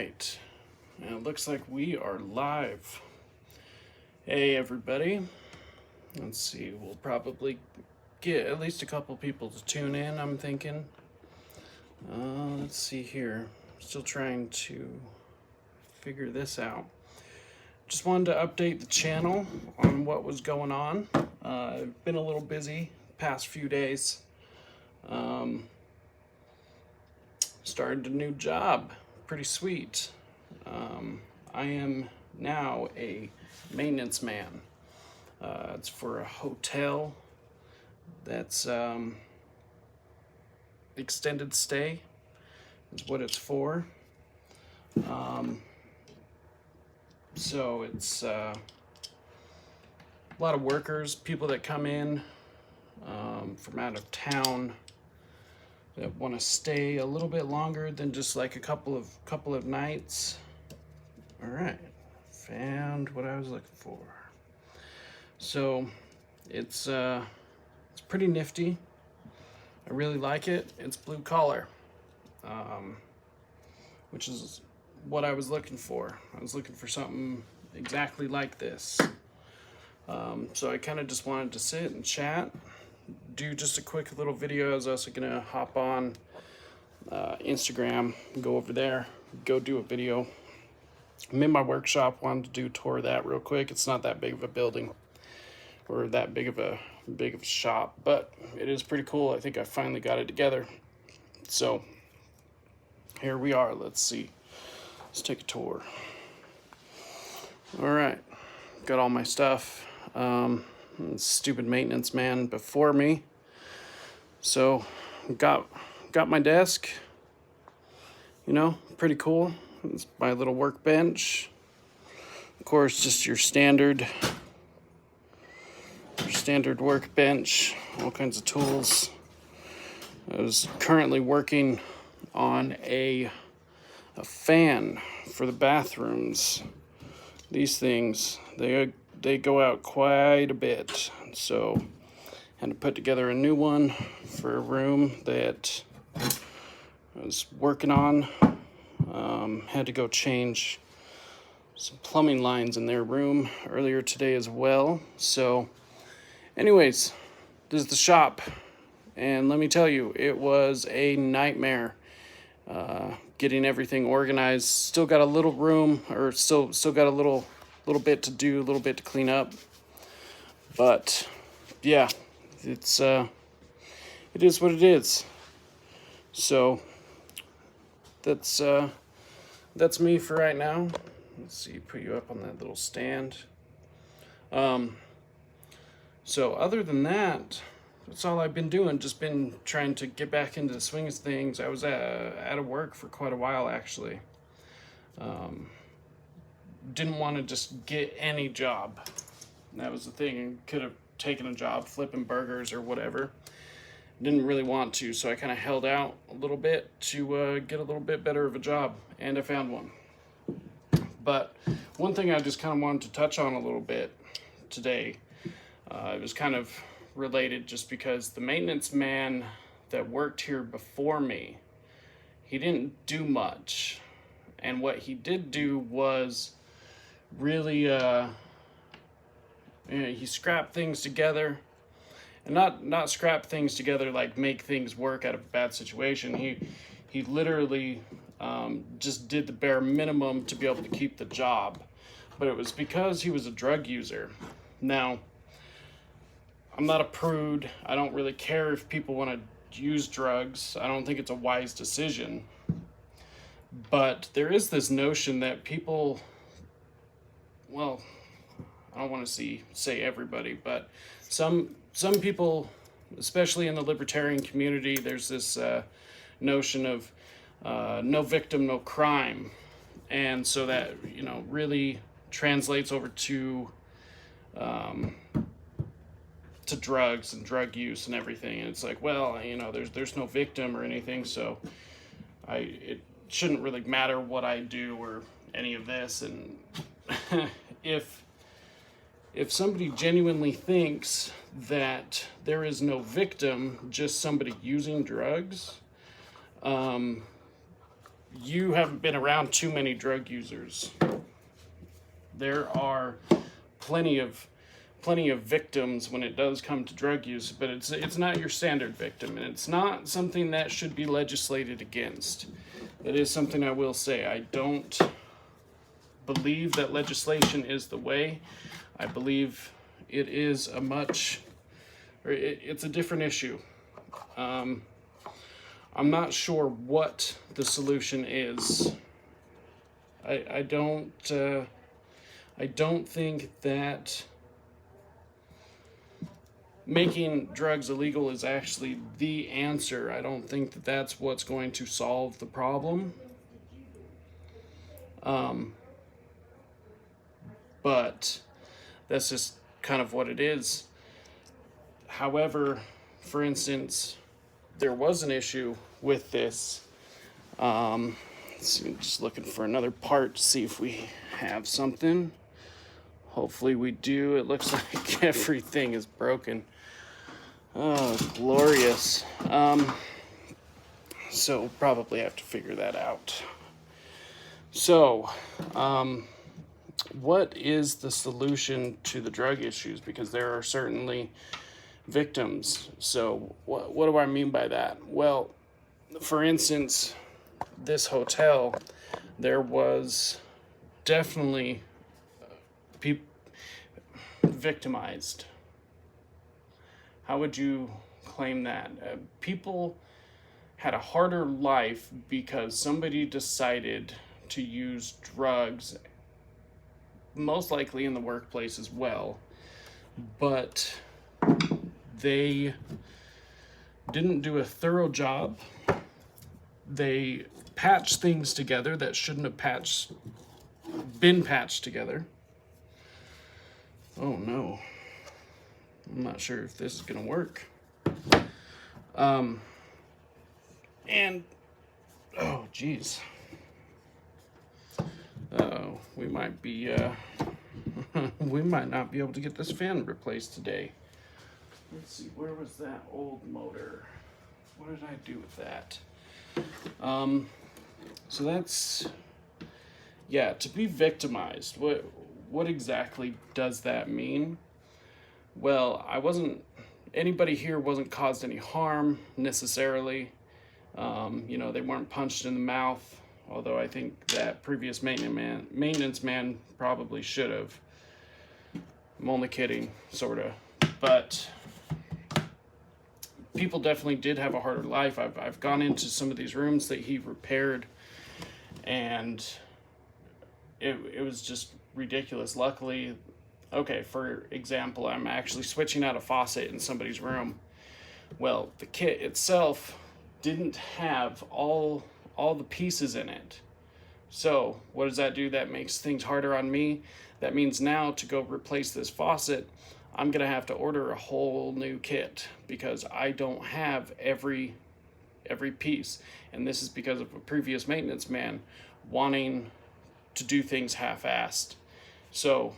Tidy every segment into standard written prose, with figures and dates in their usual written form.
right. And it looks like we are live. Hey, everybody. Let's see. We'll probably get at least a couple people to tune in, I'm thinking. Let's see here. Still trying to figure this out. Just wanted to update the channel on what was going on. I've been a little busy past few days. Started a new job. Pretty sweet. I am now a maintenance man. It's for a hotel that's extended stay is what it's for. So it's a lot of workers, people that come in from out of town that want to stay a little bit longer than just like a couple of nights. All right, found what I was looking for. So it's pretty nifty. I really like it. It's blue collar, which is what I was looking for. I was looking for something exactly like this. So I kind of just wanted to sit and chat, do just a quick little video. I was also gonna hop on Instagram, go over there, go do a video. I'm in my workshop, wanted to do a tour of that real quick. It's not that big of a building or that big of a shop, but it is pretty cool. I think I finally got it together. So here we are. Let's see. Let's take a tour. All right, got all my stuff. Stupid maintenance man before me. So got my desk. You know, pretty cool. It's my little workbench. Of course, just your standard workbench, all kinds of tools. I was currently working on a fan for the bathrooms. These things, they go out quite a bit, so I had to put together a new one for a room that I was working on. Had to go change some plumbing lines in their room earlier today as well. So anyways, this is the shop, and let me tell you, it was a nightmare getting everything organized. Still got a little room, or still got a little bit to do, a little bit to clean up. But yeah, it is what it is. So that's me for right now. Let's see, put you up on that little stand. So other than that, that's all I've been doing. Just been trying to get back into the swing of things. I was out of work for quite a while, actually. Didn't want to just get any job. That was the thing. Could have taken a job flipping burgers or whatever. Didn't really want to, so I kind of held out a little bit to get a little bit better of a job, and I found one. But one thing I just kind of wanted to touch on a little bit today, it was kind of related just because the maintenance man that worked here before me, he didn't do much. And what he did do was really, he scrapped things together. And not scrap things together like make things work out of a bad situation. He literally just did the bare minimum to be able to keep the job. But it was because he was a drug user. Now, I'm not a prude. I don't really care if people want to use drugs. I don't think it's a wise decision. But there is this notion that people, well, I don't want to say everybody, but some people, especially in the libertarian community, there's this notion of no victim, no crime. And so that, really translates over to drugs and drug use and everything. And it's like, well, there's no victim or anything, so it shouldn't really matter what I do or any of this. And if somebody genuinely thinks that there is no victim, just somebody using drugs, you haven't been around too many drug users. There are plenty of victims when it does come to drug use, but it's not your standard victim, and it's not something that should be legislated against. That is something I will say. I don't believe that legislation is the way. I believe it is it's a different issue. I'm not sure what the solution is. I don't think that making drugs illegal is actually the answer. I don't think that that's what's going to solve the problem. But that's just kind of what it is. However, for instance, there was an issue with this. Let's see, I'm just looking for another part to see if we have something. Hopefully we do. It looks like everything is broken. Oh, glorious. So we'll probably have to figure that out. So, what is the solution to the drug issues? Because there are certainly victims. So what do I mean by that? Well, for instance, this hotel, there was definitely people victimized. How would you claim that? People had a harder life because somebody decided to use drugs, most likely in the workplace as well, but they didn't do a thorough job. They patched things together that shouldn't have been patched together. Oh no. I'm not sure if this is gonna work. And oh geez. We might be we might not be able to get this fan replaced today. Let's see, where was that old motor? What did I do with that? So that's, yeah, to be victimized. What exactly does that mean? Well, anybody here wasn't caused any harm necessarily. They weren't punched in the mouth, although I think that previous maintenance man probably should have. I'm only kidding, sort of. But people definitely did have a harder life. I've gone into some of these rooms that he repaired, and it was just ridiculous. Luckily, okay, for example, I'm actually switching out a faucet in somebody's room. Well, the kit itself didn't have all the pieces in it. So what does that do? That makes things harder on me. That means now to go replace this faucet, I'm gonna have to order a whole new kit because I don't have every piece. And this is because of a previous maintenance man wanting to do things half-assed. So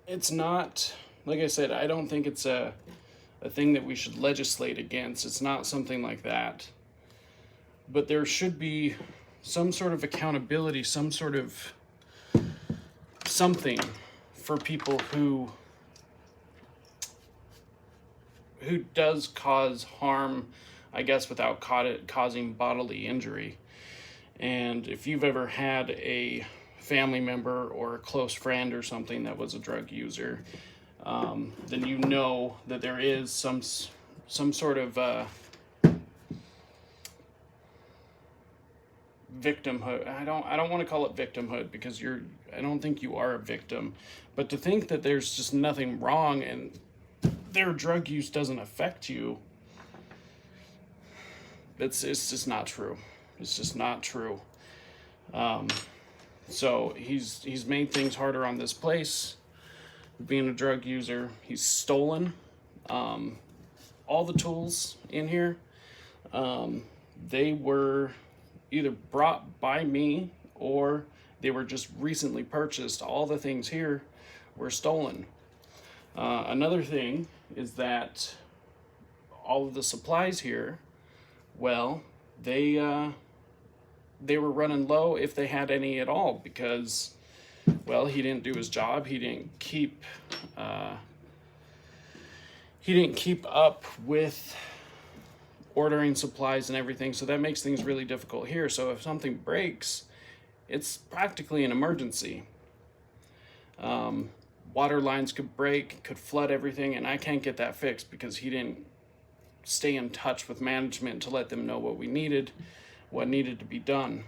it's not, like I said, I don't think it's a thing that we should legislate against. It's not something like that. But there should be some sort of accountability, some sort of something for people who does cause harm, I guess, without causing bodily injury. And if you've ever had a family member or a close friend or something that was a drug user, then you know that there is some sort of victimhood. I don't want to call it victimhood because I don't think you are a victim, but to think that there's just nothing wrong and their drug use doesn't affect you, it's just not true. It's just not true. So he's made things harder on this place. Being a drug user, he's stolen all the tools in here. They were either brought by me or they were just recently purchased. All the things here were stolen. Another thing is that all of the supplies here, well, they they were running low, if they had any at all, because, well, he didn't do his job. He didn't keep up with ordering supplies and everything, so that makes things really difficult here. So if something breaks, it's practically an emergency. Water lines could break, could flood everything, and I can't get that fixed because he didn't stay in touch with management to let them know what needed to be done.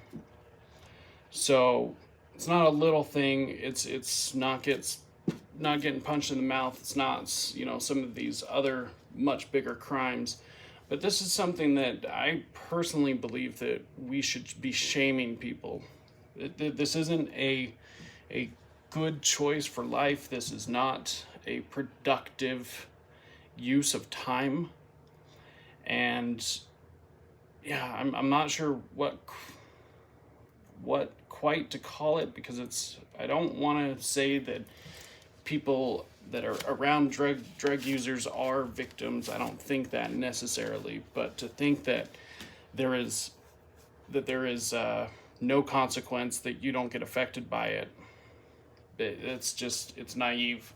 So it's not a little thing. It's not getting punched in the mouth. It's not, some of these other much bigger crimes. But this is something that I personally believe that we should be shaming people. This isn't a good choice for life. This is not a productive use of time. And yeah, I'm not sure what quite to call it, because I don't want to say that people that are around drug users are victims. I don't think that necessarily, but to think that there is no consequence, that you don't get affected by it, it's naive.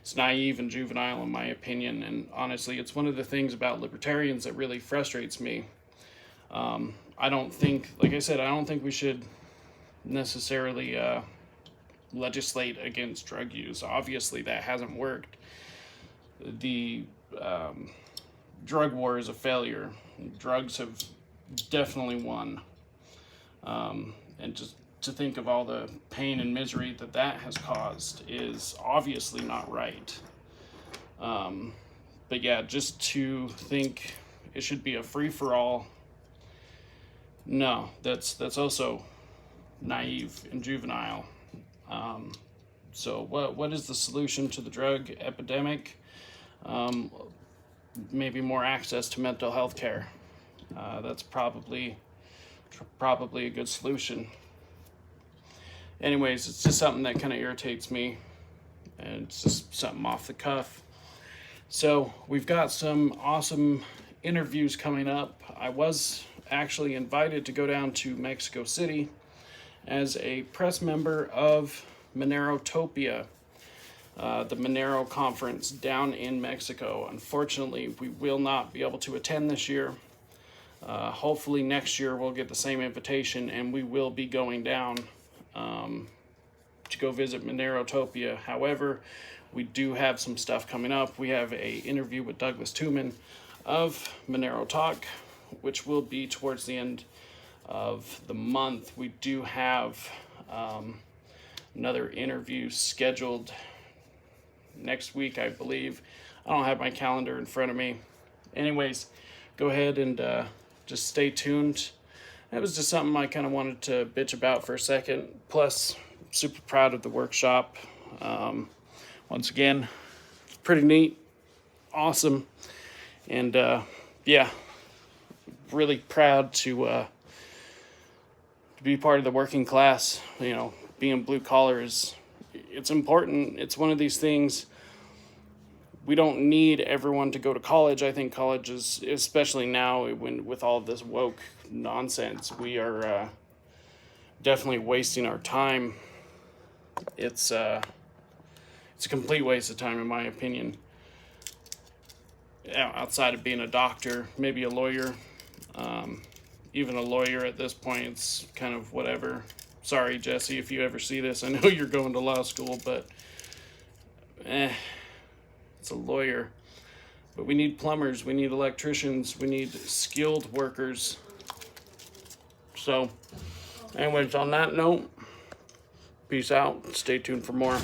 It's naive and juvenile, in my opinion. And honestly, it's one of the things about libertarians that really frustrates me. I don't think, like I said, I don't think we should necessarily legislate against drug use. Obviously, that hasn't worked. The drug war is a failure. Drugs have definitely won. And just to think of all the pain and misery that has caused is obviously not right. But yeah, just to think it should be a free-for-all, no, that's also naive and juvenile. So what is the solution to the drug epidemic? Maybe more access to mental health care. That's probably a good solution. Anyways, it's just something that kind of irritates me, and it's just something off the cuff. So we've got some awesome interviews coming up. I was actually invited to go down to Mexico City as a press member of Monero-topia, the Monero conference down in Mexico. Unfortunately, we will not be able to attend this year. Hopefully next year we'll get the same invitation, and we will be going down to go visit Monero-topia. However, we do have some stuff coming up. We have a interview with Douglas Tuman of Monero Talk, which will be towards the end of the month. We do have another interview scheduled next week, I believe. I don't have my calendar in front of me. Anyways, go ahead and just stay tuned. That was just something I kind of wanted to bitch about for a second. Plus, super proud of the workshop. Once again, it's pretty neat, awesome, and yeah, really proud to be part of the working class. Being blue collar it's important. It's one of these things. We don't need everyone to go to college. I think college is, especially now with all of this woke nonsense, we are definitely wasting our time. It's a complete waste of time, in my opinion. Outside of being a doctor, maybe a lawyer, even a lawyer at this point, it's kind of whatever. Sorry, Jesse, if you ever see this. I know you're going to law school, but it's a lawyer. But we need plumbers, we need electricians, we need skilled workers. So, anyways, on that note, peace out. Stay tuned for more.